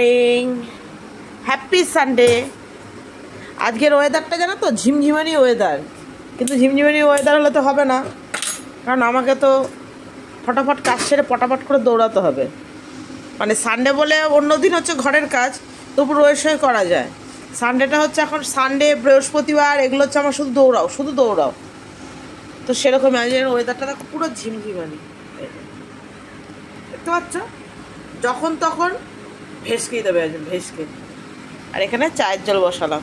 Morning, happy Sunday. আজকের ওয়েদারটা জানো তো ঝিমঝিমানি ওয়েদার, কিন্তু ঝিমঝিমানি ওয়েদার হলে তো হবে না, কারণ আমাকে তো ফটাফট কাজ সেরে পটাপট করে দৌড়াতে হবে। মানে সানডে বলে অন্য দিন হচ্ছে ঘরের কাজ তবু রয়েসই করা যায়, সানডেটা হচ্ছে এখন সানডে বৃহস্পতিবার এগুলো হচ্ছে আমার শুধু দৌড়াও। তো সেরকম আজকের ওয়েদারটা দেখো পুরো ঝিমঝিমানি, দেখতে পাচ্ছ? যখন তখন ভেসকেই দেবে একজন ভেসকে। আর এখানে চায়ের জল বসালাম,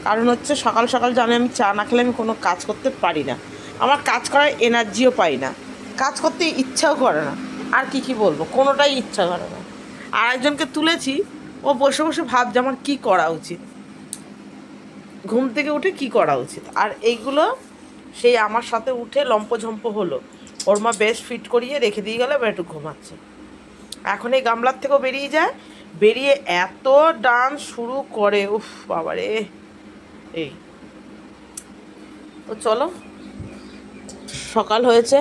কারণ হচ্ছে সকাল সকাল জানে আমি চা না খেলে আমি কোনো কাজ করতে পারি না, আমার কাজ করার এনার্জিও পাই না, কাজ করতে ইচ্ছাও করে না। আর কি বলবো, কোনোটাই ইচ্ছা করে না। আর একজনকে তুলেছি, ও বসে বসে ভাবছে আমার কী করা উচিত, ঘুম থেকে উঠে কি করা উচিত। আর এইগুলো সেই আমার সাথে উঠে লম্পঝম্প হলো, ওর মা বেশ ফিট করিয়ে রেখে দিয়ে গেলে এবার একটু ঘুমাচ্ছে। এখন এই গামলার থেকেও বেরিয়ে যায়, বেরিয়ে এত ডান্স শুরু করে, উফ বাবারে। এই তো চলো, সকাল হয়েছে,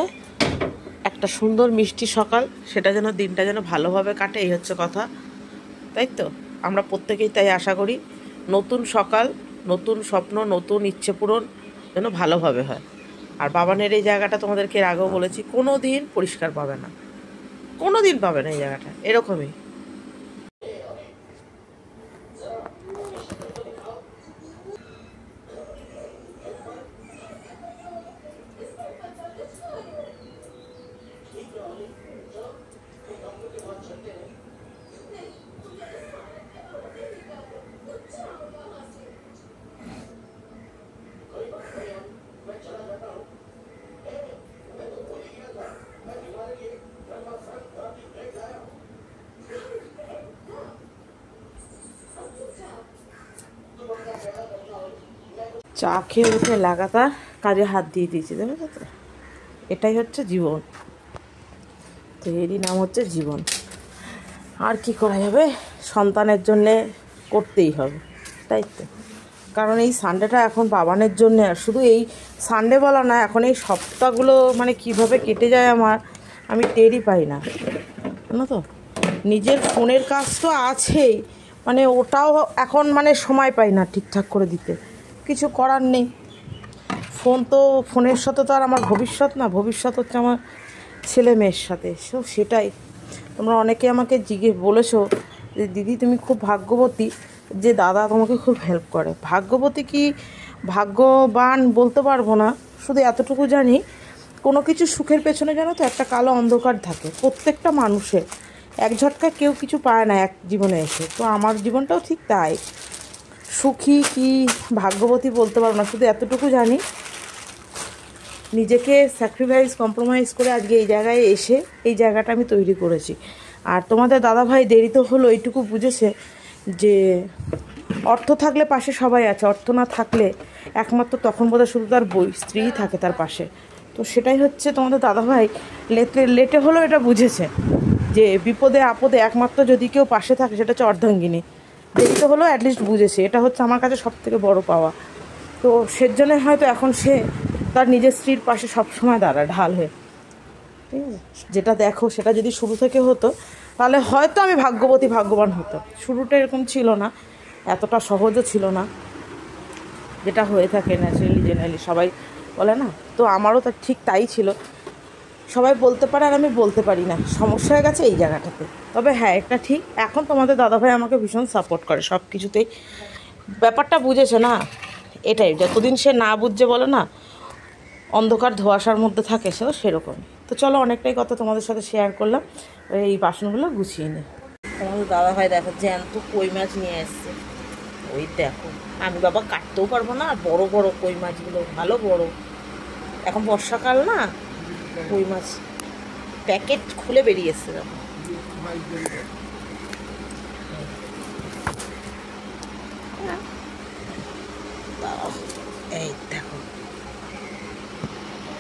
একটা সুন্দর মিষ্টি সকাল, সেটা যেন দিনটা যেন ভালোভাবে কাটে, এই হচ্ছে কথা, তাই তো? আমরা প্রত্যেকেই তাই আশা করি, নতুন সকাল, নতুন স্বপ্ন, নতুন ইচ্ছে পূরণ যেন ভালোভাবে হয়। আর বাবানের এই জায়গাটা তোমাদেরকে এর আগেও বলেছি, কোনো দিন পরিষ্কার পাবে না, কোনো দিন পাবে না এই জায়গাটা, এরকমই। চা খেয়ে উঠে লাগাতার কাজে হাত দিয়ে দিয়েছি, দেখো তো, এটাই হচ্ছে জীবন। তো এরই নাম হচ্ছে জীবন। আর কি করা যাবে, সন্তানের জন্যে করতেই হবে, তাই তো? কারণ এই সানডেটা এখন বাবানের জন্যে, আর শুধু এই সানডে বলা না, এখন এই সপ্তাহগুলো মানে কিভাবে কেটে যায় আমার, আমি টেরই পাই না, জানো তো? নিজের ফোনের কাজ তো আছেই, মানে ওটাও এখন মানে সময় পাই না ঠিকঠাক করে দিতে, কিছু করার নেই। ফোনের সাথে তো আর আমার ভবিষ্যৎ না, ভবিষ্যৎ হচ্ছে আমার ছেলে মেয়ের সাথে। সেটাই তোমরা অনেকে আমাকে বলেছো যে দিদি তুমি খুব ভাগ্যবতী যে দাদা তোমাকে খুব হেল্প করে। ভাগ্যবতী কি ভাগ্যবান বলতে পারবো না, শুধু এতটুকু জানি কোনো কিছু সুখের পেছনে জানো তো একটা কালো অন্ধকার থাকে প্রত্যেকটা মানুষের, এক ঝটকা কেউ কিছু পায় না এক জীবনে এসে। তো আমার জীবনটাও ঠিক তাই, সুখী কি ভাগ্যবতী বলতে পারবো না, শুধু এতটুকু জানি নিজেকে স্যাক্রিফাইস কম্প্রোমাইজ করে আজকে এই জায়গায় এসে এই জায়গাটা আমি তৈরি করেছি। আর তোমাদের দাদাভাই দেরি তো হলো, এইটুকু বুঝেছে যে অর্থ থাকলে পাশে সবাই আছে, অর্থ না থাকলে একমাত্র তখন বোধহয় শুধু তার স্ত্রী থাকে তার পাশে। তো সেটাই হচ্ছে তোমাদের দাদাভাই লেটে হলো এটা বুঝেছে যে বিপদে আপদে একমাত্র যদি কেউ পাশে থাকে সেটা হচ্ছে অর্ধাঙ্গিনী। দেরিতে হলো অ্যাটলিস্ট বুঝেছে, এটা হচ্ছে আমার কাছে সবথেকে বড় পাওয়া। তো সেজন্য হয়তো এখন সে তার নিজের স্ত্রীর পাশে সবসময় দাঁড়ায় ঢাল হয়ে, ঠিক আছে? যেটা দেখো সেটা যদি শুরু থেকে হতো তাহলে হয়তো আমি ভাগ্যবান হতো। শুরুটা এরকম ছিল না, এতটা সহজও ছিল না যেটা হয়ে থাকে ন্যাচারালি জেনারেলি সবাই বলে না। তো আমারও তো ঠিক তাই ছিল, সবাই বলতে পারে আর আমি বলতে পারি না, সমস্যা হয়ে গেছে এই জায়গাটাতে। তবে হ্যাঁ একটা ঠিক, এখন তোমাদের দাদাভাই আমাকে ভীষণ সাপোর্ট করে সব কিছুতেই, ব্যাপারটা বুঝেছে না। এটাই, যতদিন সে না বুঝছে বলে না অন্ধকার ধোঁয়াশার মধ্যে থাকে, সেরকম। তো চলো, অনেকটাই কথা তোমাদের সাথে শেয়ার করলাম, এই বাসনগুলো গুছিয়ে নিই। তোমাদের দাদাভাই দেখো জ্যান্ত কই মাছ নিয়ে এসছে, ওই দেখো, আমি বাবা কাটতেও পারবো না, আর বড় বড় কই মাছগুলো ভালো বড়, এখন বর্ষাকাল না, কই মাছ প্যাকেট খুলে বেরিয়ে এসছে দেখো। এই দেখো,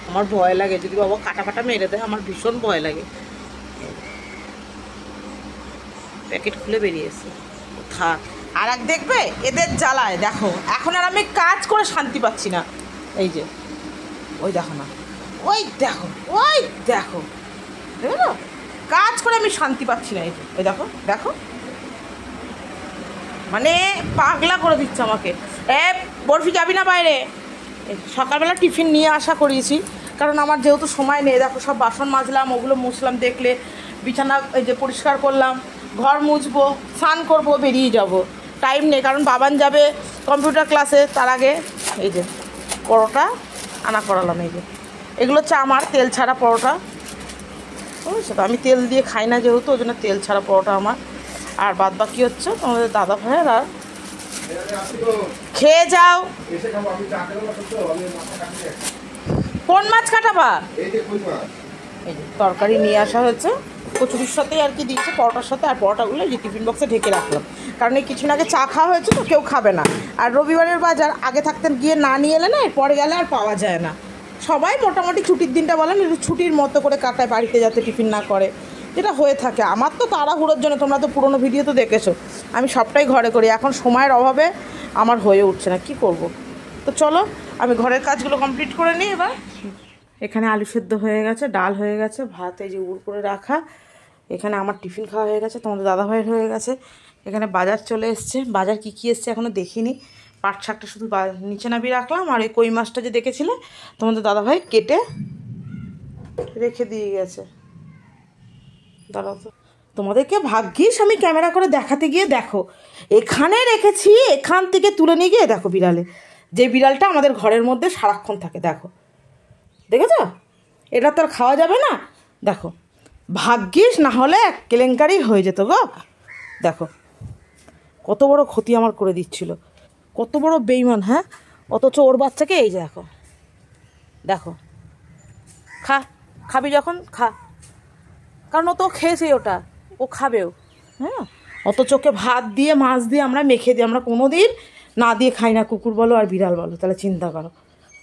আমার ভয় লাগে যদি বাবা কাটা মেরে দেয়, আমার ভীষণ ভয় লাগে। প্যাকেট খুলে বেরিয়েছে, থাক। আর এক দেখবে এদের জ্বালায় দেখো, এখন আর আমি কাজ করে শান্তি পাচ্ছি না। এই যে ওই দেখো না, ওই দেখো দেখো কাজ করে আমি শান্তি পাচ্ছি না। এই যে ওই দেখো মানে পাগলা করে দিচ্ছে আমাকে। বরফি যাবি না বাইরে? সকালবেলা টিফিন নিয়ে আসা করিয়েছি, কারণ আমার যেহেতু সময় নেই। দেখো সব বাসন মাজলাম, ওগুলো মুছলাম, দেখলে বিছানা এই যে পরিষ্কার করলাম, ঘর মুছবো, স্নান করবো, বেরিয়ে যাব, টাইম নেই। কারণ বাবান যাবে কম্পিউটার ক্লাসে, তার আগে এই যে পরোটা আনা করালাম। এই যে এগুলো হচ্ছে আমার তেল ছাড়া পরোটা, বুঝেছো তো? আমি তেল দিয়ে খাই না যেহেতু, ওই জন্য তেল ছাড়া পরোটা আমার। আর বাদ বাকি হচ্ছে তোমাদের দাদা ভাইয়ের। আর খেয়ে যাও। কোন মাছ কাটাবা? এই যে তরকারি নিয়ে আসা হয়েছে, কচুরির সাথে আর কি দিয়েছে, পরোটার সাথে। আর পরোটাগুলো যে টিফিন বক্সে ঢেকে রাখলাম, কারণ এই কিছুদিন আগে চা খাওয়া হয়েছে তো কেউ খাবে না। আর রবিবারের বাজার আগে থাকতেন, গিয়ে না নিয়ে এলে না, এরপরে গেলে আর পাওয়া যায় না। সবাই মোটামুটি ছুটির দিনটা বলেন একটু ছুটির মতো করে কাটায়, বাড়িতে যাতে টিফিন না করে, যেটা হয়ে থাকে। আমার তো তাড়াহুড়োর জন্য, তোমরা তো পুরোনো ভিডিও তো দেখেছো, আমি সবটাই ঘরে করি। এখন সময়ের অভাবে আমার হয়ে উঠছে না, কি করব। তো চলো আমি ঘরের কাজগুলো কমপ্লিট করে নিই এবার। এখানে আলু সেদ্ধ হয়ে গেছে, ডাল হয়ে গেছে, ভাত এই যে উড় করে রাখা। এখানে আমার টিফিন খাওয়া হয়ে গেছে, তোমাদের দাদাভাইয়ের হয়ে গেছে। এখানে বাজার চলে এসছে, বাজার কী কী এসছে এখনও দেখিনি। পাট শাকটা শুধু নিচে নামিয়ে রাখলাম, আর ওই কই মাছটা যে দেখেছিলে তোমাদের দাদাভাই কেটে রেখে দিয়ে গেছে। দাঁড়াও তো, তোমাদেরকে ভাগ্যিস আমি ক্যামেরা করে দেখাতে গিয়ে দেখো এখানে রেখেছি, এখান থেকে তুলে নিয়ে গিয়ে দেখো বিড়ালে, যে বিড়ালটা আমাদের ঘরের মধ্যে সারাক্ষণ থাকে, দেখো দেখেছো? এটা তো আর খাওয়া যাবে না। দেখো ভাগ্যিস, না হলে কেলেঙ্কারি হয়ে যেত গো। দেখো কত বড় ক্ষতি আমার করে দিচ্ছিল, কত বড় বেইমান। হ্যাঁ, অথচ ওর বাচ্চাকে এই যে দেখো, দেখো খাবি যখন খা, কারণ ও তো খেয়েছে, ওটা ও খাবেও। হ্যাঁ, অত চোখে ভাত দিয়ে মাছ দিয়ে আমরা মেখে দিই, আমরা কোনো দিন না দিয়ে খাই না, কুকুর বলো আর বিড়াল বলো। তাহলে চিন্তা করো,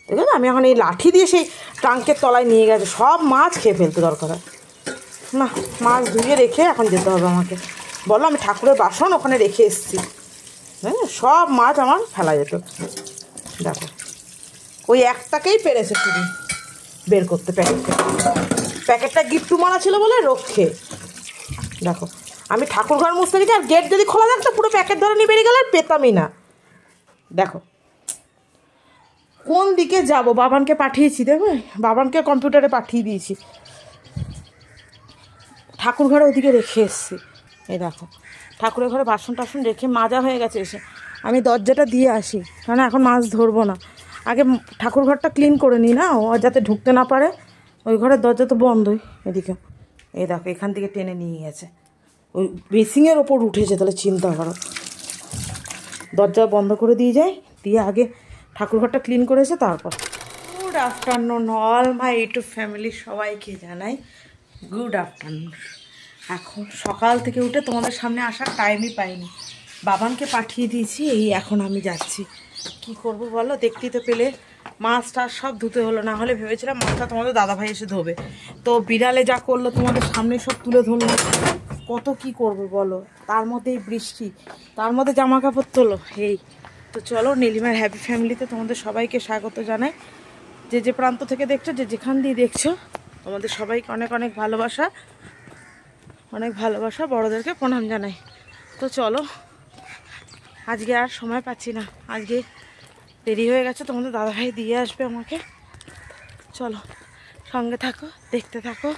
দেখো না, আমি এখন এই লাঠি দিয়ে সেই ট্রাঙ্কের তলায় নিয়ে গেছে, সব মাছ খেয়ে ফেলতে দরকার হয় না। মাছ ধুয়ে রেখে এখন যেতে হবে আমাকে। বলো, আমি ঠাকুরের বাসন ওখানে রেখে এসেছি, হ্যাঁ, সব মাছ আমার ফেলা যেত। দেখো ওই একটাকেই পেরেছে শুধু বের করতে, প্যাকেটটা গিফটু মারা ছিল বলে রক্ষে। দেখো আমি ঠাকুর ঘর মুছতে গেছি, আর গেট যদি খোলা থাকতো পুরো প্যাকেট ধরে নিয়ে বেরিয়ে গেলে আর পেতামই না। দেখো কোন দিকে যাব, বাবানকে পাঠিয়েছি, দেখো বাবানকে কম্পিউটারে পাঠিয়ে দিয়েছি, ঠাকুর ঘরে ওদিকে রেখে এসেছি। এই দেখো ঠাকুরের ঘরে বাসন টাসন রেখে মাজা হয়ে গেছে, এসে আমি দরজাটা দিয়ে আসি, কারণ এখন মাছ ধরবো না। আগে ঠাকুর ঘরটা ক্লিন করে নিই না, ও যাতে ঢুকতে না পারে। ওই ঘরের দরজা তো বন্ধই। এদিকে এই দেখো এখান থেকে টেনে নিয়ে গেছে, ওই বেসিংয়ের ওপর উঠেছে। তাহলে চিন্তা করো, দরজা বন্ধ করে দিয়ে যাই, দিয়ে আগে ঠাকুর ঘরটা ক্লিন করেছে তারপর। Good afternoon all my YouTube family, সবাইকে জানাই গুড আফটারনুন। এখন সকাল থেকে উঠে তোমাদের সামনে আসার টাইমই পাইনি, বাবানকে পাঠিয়ে দিয়েছি। এই এখন আমি যাচ্ছি, কি করব বলো? দেখতেই তো পেলে মাছ টাছ সব ধুতে হলো, না হলে ভেবেছিলাম মাছটা তোমাদের দাদাভাই এসে ধোবে। তো বিড়ালে যা করলো তোমাদের সামনে সব তুলে ধরলো, কত কি করবে বলো? তার মধ্যেই বৃষ্টি, তার মধ্যে জামা কাপড় তোলো। এই তো চলো, নীলিমার হ্যাপি ফ্যামিলিতে তোমাদের সবাইকে স্বাগত জানাই। যে যে প্রান্ত থেকে দেখছো, যে যেখান দিয়ে দেখছো, তোমাদের সবাইকে অনেক অনেক ভালোবাসা, অনেক ভালোবাসা, বড়োদেরকে প্রণাম জানাই। তো চলো, আজকে আর সময় পাচ্ছি না, আজকে দেরি হয়ে গেছে, তোমাদের দাদাভাই দিয়ে আসবে আমাকে। চলো সঙ্গে থাকো, দেখতে থাকো,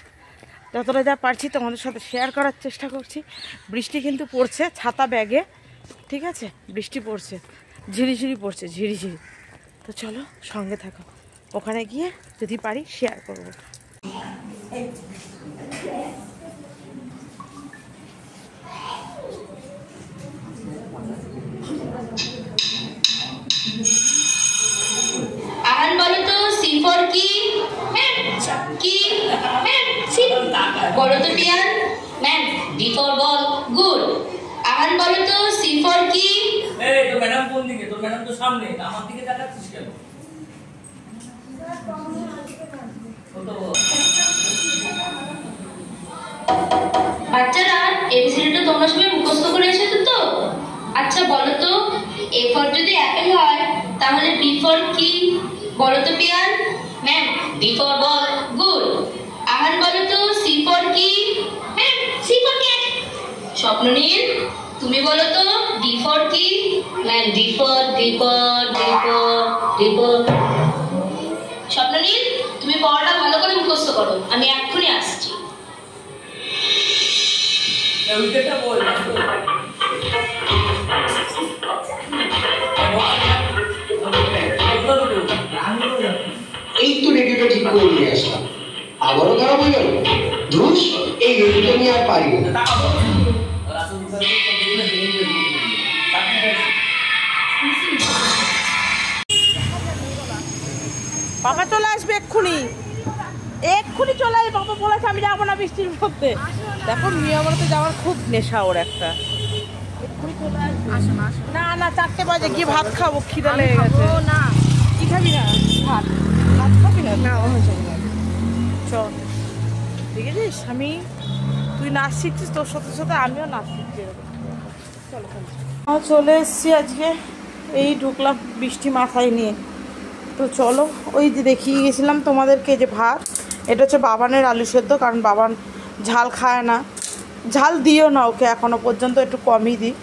যতটা যা পারছি তোমাদের সাথে শেয়ার করার চেষ্টা করছি। বৃষ্টি কিন্তু পড়ছে, ছাতা ব্যাগে, ঠিক আছে, বৃষ্টি পড়ছে, ঝিরিঝিরি পড়ছে, ঝিরিঝিরি। তো চলো সঙ্গে থাকো, ওখানে গিয়ে যদি পারি শেয়ার করবো। আহান বলো তো সি ফর কি? কি? সি বলো তো Tiyan. Ma'am D for ball. Good. Ahan বলো তো সি ফর কি? এই তো ম্যাডাম কোন দিকে? তো ম্যাডাম তো সামনে, আমার দিকে তাকাচ্ছিস কেন? বাচ্চারা এবিসিডিটা তোমরা সবাই মুখস্থ করে এসেছো তো? আচ্ছা বলো তো, এ ফর যদি অ্যাপেল হয় তাহলে বি ফর কি? বলো তো Piyan. Ma'am B for ball. Good. Ahan বলো তো সি ফর কি? Ma'am C for cat. Swapnanil তুমি বলো তো ডি ফর কি? and D for স্বপ্ননীল, তুমি পড়াটা ভালো করে মুখস্থ করো, আমি এক্ষুনি আসছি। উইকেটটা বল এই তো রেডিওটা ঠিক করে নিয়ে আসলাম, আবারও খারাপ হয়ে গেল। ধুস, এই রেডিওটা নিয়ে আর পারি না। বাবা চলে আসবে এক্ষুনি, এক্ষুনি চলে আসবে। বাবা বলেছে আমি যাবো না বৃষ্টির মধ্যে। দেখো মিয়ামরাতে যাওয়ার খুব নেশা ওর একটা। এক্ষুনি চলে আসবে। না না 4টে বাজে গিয়ে ভাত খাবো, খিদে লেগে গেছে। না কি খাবি না? ভাত ভাত খাবি না? না চল, ঠিক আছে। আমি তুই নাচ শিখছিস, তোর সাথে সাথে আমিও নাচ শিখছি। চলো চলে এসছি আজকে, এই ঢুকলাম বৃষ্টি মাথায় নিয়ে। তো চলো, ওই যে দেখিয়ে গেছিলাম তোমাদেরকে যে ভাত, এটা হচ্ছে বাবানের আলু সেদ্ধ, কারণ বাবান ঝাল খায় না। ঝাল দিও না ওকে এখনও পর্যন্ত, একটু কমই দিই,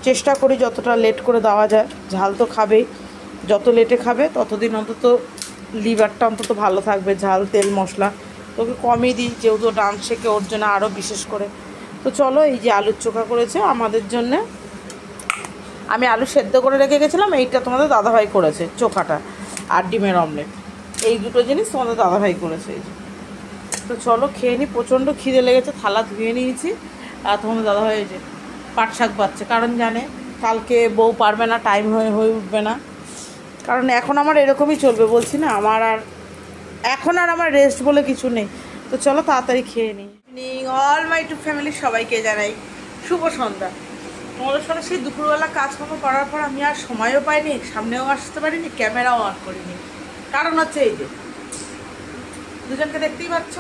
চেষ্টা করি যতটা লেট করে দেওয়া যায়। ঝাল তো খাবেই, যত লেটে খাবে ততদিন অন্তত লিভারটা অন্তত ভালো থাকবে। ঝাল তেল মশলা তোকে কমই দিই, যেহেতু ডান্স শেখে ওর জন্য আরও বিশেষ করে। তো চলো, এই যে আলুর চোখা করেছে আমাদের জন্যে, আমি আলু সেদ্ধ করে রেখে গেছিলাম, এইটা তোমাদের দাদাভাই করেছে চোখাটা, আর ডিমের অমলেট। এই দুটো জিনিস তোমাদের দাদাভাই করেছে। এই যে, তো চলো খেয়ে নিই, প্রচণ্ড খিদে লেগেছে, থালা ধুয়ে নিয়েছি। আর তোমাদের দাদাভাই এই যে পাট শাক বাচ্ছে, কারণ জানে কালকে বউ পারবে না, টাইম হয়ে উঠবে না। কারণ এখন আমার এরকমই চলবে, বলছি না, এখন আর আমার রেস্ট বলে কিছু নেই। তো চলো তাড়াতাড়ি খেয়ে নিই। অল মাই টু ফ্যামিলি সবাইকে জানাই শুভ সন্ধ্যা। তোমাদের সাথে সেই দুপুরবেলা কাজকর্ম করার পর আমি আর সময়ও পাইনি, সামনেও আসতে পারিনি, ক্যামেরাও অন করিনি। কারণ হচ্ছে এই যে দুজনকে দেখতেই পাচ্ছ,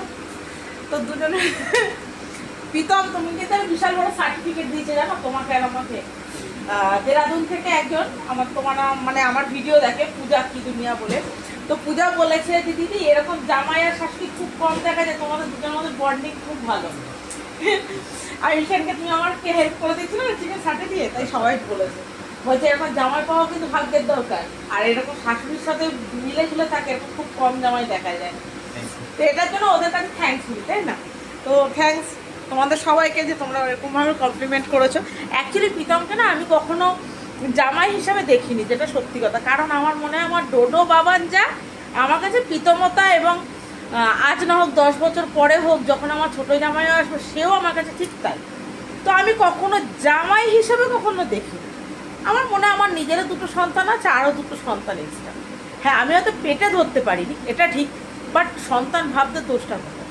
তো দুজনে প্রীতম তুমি কিন্তু বিশাল বড় সার্টিফিকেট দিয়েছে জানো তোমাকে আর আমাকে। দেরাদুন থেকে একজন মানে আমার ভিডিও দেখে, পূজা কি দুনিয়া বলে। তো পূজা বলেছে যে দিদি এরকম জামাই আর শাশুড়ি খুব কম দেখা যায়, তোমাদের দুজনের মধ্যে বন্ডিং খুব ভালো। আর ঈশানকে তুমি আমাকে হেল্প করে দিয়েছিলে চিকেন ছাটে দিয়ে, তাই সবাই বলেছে, বলছে এরকম জামাই পাওয়া কিন্তু ভাগ্যের দরকার। আর এরকম শাশুড়ির সাথে মিলে ঝুলে থাকে, এরকম খুব কম জামাই দেখা যায়। তো এটার জন্য ওদের কাছে থ্যাঙ্কস দিই, তাই না? তো থ্যাঙ্কস তোমাদের সবাইকে যে তোমরা এরকমভাবে কমপ্লিমেন্ট করেছো। অ্যাকচুয়ালি প্রীতমকে না আমি কখনো জামাই হিসাবে দেখিনি, যেটা সত্যি কথা। কারণ আমার মনে হয় আমার ডোডো বাবান যা আমার কাছে প্রীতমতা, এবং আজ না হোক 10 বছর পরে হোক যখন আমার ছোটো জামাই আসবে, সেও আমার কাছে ঠিক তাই। তো আমি কখনো জামাই হিসাবে কখনো দেখিনি। আমার মনে হয় আমার নিজেরও 2টো সন্তান আছে, আরও 2টো সন্তান এক্সট্রা। হ্যাঁ, আমি হয়তো পেটে ধরতে পারিনি, এটা ঠিক, বাট সন্তান ভাবতে দোষটা কথা,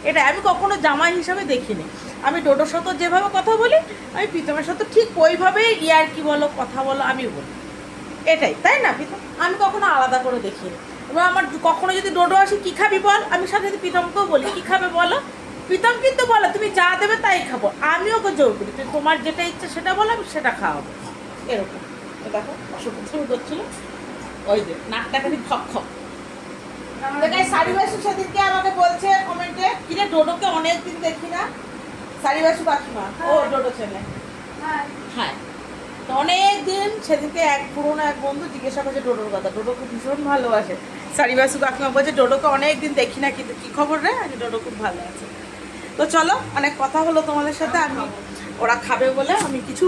এটা আমি কখনো জামাই হিসাবে দেখিনি। আমি ডোডোর সাথে যেভাবে কথা বলি, আমি প্রীতমের সাথে ঠিক ওইভাবেই ইয়ার কি বলো কথা বলো আমি বলি, এটাই, তাই না প্রীতম? আমি কখনো আলাদা করে দেখিনি। এবং আমার কখনো যদি ডোডো আসি কী খাবি বল, আমি সাথে সাথে প্রীতমকেও বলি কী খাবে বলো। প্রীতম কিন্তু বলো তুমি যা দেবে তাই খাবো, আমি ওকে জোর করি তুমি তোমার যেটা ইচ্ছে সেটা বলো, আমি সেটা খাওয়াবো, এরকম। তো দেখো অসুখ করছিল, ওই যে নাকটা খালি খক খক। সারিবাসু সেদিনকে আমাকে বলছে কমেন্টে, কিরে ডোডোকে অনেকদিন দেখি না। সারিবাসু কাকিমা, ও ডোডো ছেলে, হ্যাঁ। তো অনেকদিন সেদিনকে পুরোনো এক বন্ধু জিজ্ঞাসা করছে ডোডোর কথা, ডোডো খুব ভীষণ ভালোবাসে। সারিবাসু কাকিমা বলছে ডোডোকে অনেকদিন দেখি না, কিন্তু কী খবর রে, আজ ডোডো খুব ভালো আছে। তো চলো, অনেক কথা হলো তোমাদের সাথে। আমি ওরা খাবে বলে আমি কিছু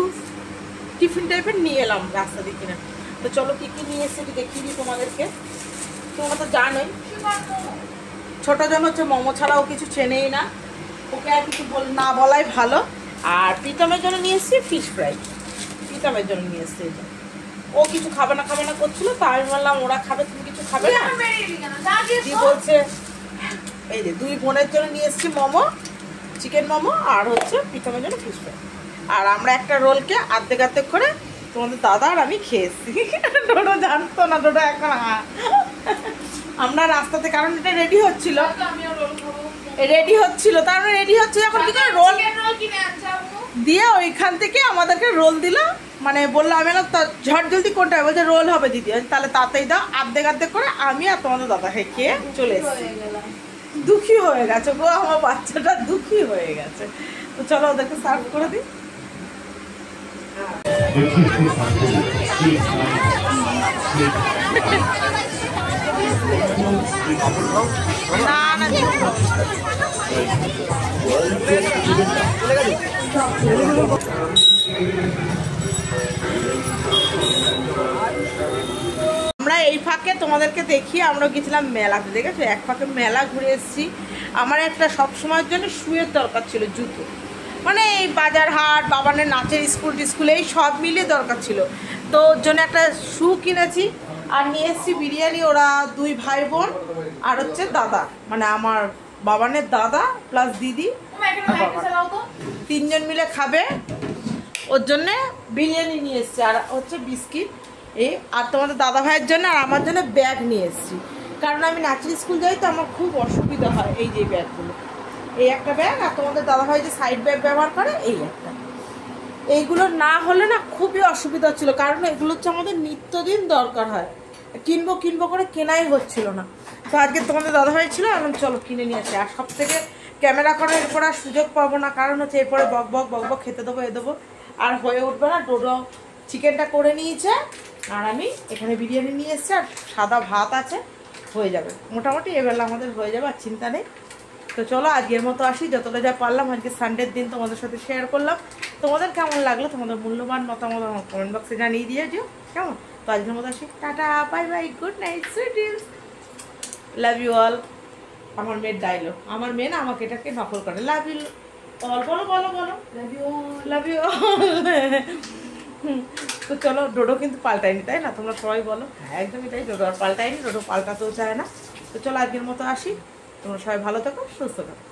টিফিন টাইপের নিয়ে এলাম রাস্তা দিকে না। তো চলো কী কী নিয়ে এসে দেখিয়ে দিই তোমাদেরকে। তোমরা তো জানোই ছোটোজন হচ্ছে মোমো ছাড়াও কিছু চেনেই না, ওকে আর কিছু না বলাই ভালো। আর প্রীতমের জন্য নিয়ে এসেছি ফিশ ফ্রাই, প্রীতমের জন্য নিয়ে এসেছি। ও কিছু খাবে না করছিল, তা আমি বললাম ওরা খাবে তুমি কিছু খাবে না, বলছে এই যে 2 বোনের জন্য নিয়ে এসেছি মোমো, চিকেন মোমো, আর হচ্ছে প্রীতমের জন্য ফিশ ফ্রাই। আর আমরা একটা রোলকে আর্ধেক করে তোমাদের দাদা আর আমি খেয়ে এসেছি। ডোডো জানতো না, ডোডো এখন আমরা রাস্তাতে, কারণ এটা রেডি হচ্ছিল, তার মানে রেডি হচ্ছে যখন কি করে রোল দিয়ে ওইখান থেকে আমাদেরকে রোল দিল, মানে বললো আমি ঝট জলদি কোনটা, বলছে রোল হবে দিদি, তাহলে তাতেই দাও, আর্ধেক করে আমি আর তোমাদের দাদা খেয়ে চলে এসেছি। দুঃখী হয়ে গেছে গো, আমার বাচ্চাটা দুঃখী হয়ে গেছে। তো চলো ওদেরকে সার্ভ করে দিই। আমরা এই ফাঁকে তোমাদেরকে দেখি, আমরা গেছিলাম মেলাতে, দেখেছো এক ফাঁকে মেলা ঘুরে এসেছি। আমার একটা সব সময়ের জন্য শুয়ের দরকার ছিল, জুতো, মানে এই বাজার হাট, বাবানের নাচের স্কুল এই সব মিলিয়ে দরকার ছিল, তো ওর জন্য একটা শু কিনেছি। আর নিয়ে এসেছি বিরিয়ানি, ওরা 2 ভাই বোন আর হচ্ছে দাদা, মানে আমার বাবানের দাদা প্লাস দিদি, 3 জন মিলে খাবে, ওর জন্যে বিরিয়ানি নিয়ে এসছি আর হচ্ছে বিস্কিট এই। আর তোমাদের দাদা ভাইয়ের জন্য আর আমার জন্য ব্যাগ নিয়ে এসছি, কারণ আমি নাচের স্কুল যাই তো আমার খুব অসুবিধা হয়। এই যে ব্যাগগুলো, এই একটা ব্যাগ, আর তোমাদের দাদা ভাই যে সাইড ব্যাগ ব্যবহার করে এই একটা, এইগুলো না হলে না খুবই অসুবিধা হচ্ছিল, কারণ এগুলো হচ্ছে আমাদের নিত্যদিন দরকার হয়, কিনবো করে কেনাই হচ্ছিল না। তো আজকে তোমাদের দাদা ভাই ছিল, এখন চলো কিনে নিয়ে আসি। আর সব থেকে ক্যামেরা করার এরপর আর সুযোগ পাবো না, কারণ হচ্ছে এরপরে বক বক খেতে দেবো দেবো আর হয়ে উঠবে না। ডোডো চিকেনটা করে নিয়েছে আর আমি এখানে বিরিয়ানি নিয়ে এসেছি আর সাদা ভাত আছে, হয়ে যাবে মোটামুটি, এবেলা আমাদের হয়ে যাবে, আর চিন্তা নেই। তো চলো আজকের মতো আসি, যতটা যা পারলাম আজকে সানডের দিন তোমাদের সাথে শেয়ার করলাম। তোমাদের কেমন লাগলো, তোমাদের মূল্যবান মতামত আমার কমেন্ট বক্সে জানিয়ে দিয়েছো কেমন। তো আজকের মতো আসি, tata, bye bye, good night, sweet dreams, love you all. আমার মেয়ের ডায়লগ, আমার মেয়ে না আমাকে এটাকে নকল করে, লাভ ইউ অল, বলো বলো বলো, love you all, love you all. তো চলো, ডোডো কিন্তু পাল্টায়নি, তাই না? তোমরা সবাই বলো হ্যাঁ একদমই তাই, ডোডো আর পাল্টায়নি, ডোডো পাল্টাতেও চায় না। তো চলো আজকের মতো আসি, তোমরা সবাই ভালো থাকো, সুস্থ থাকো।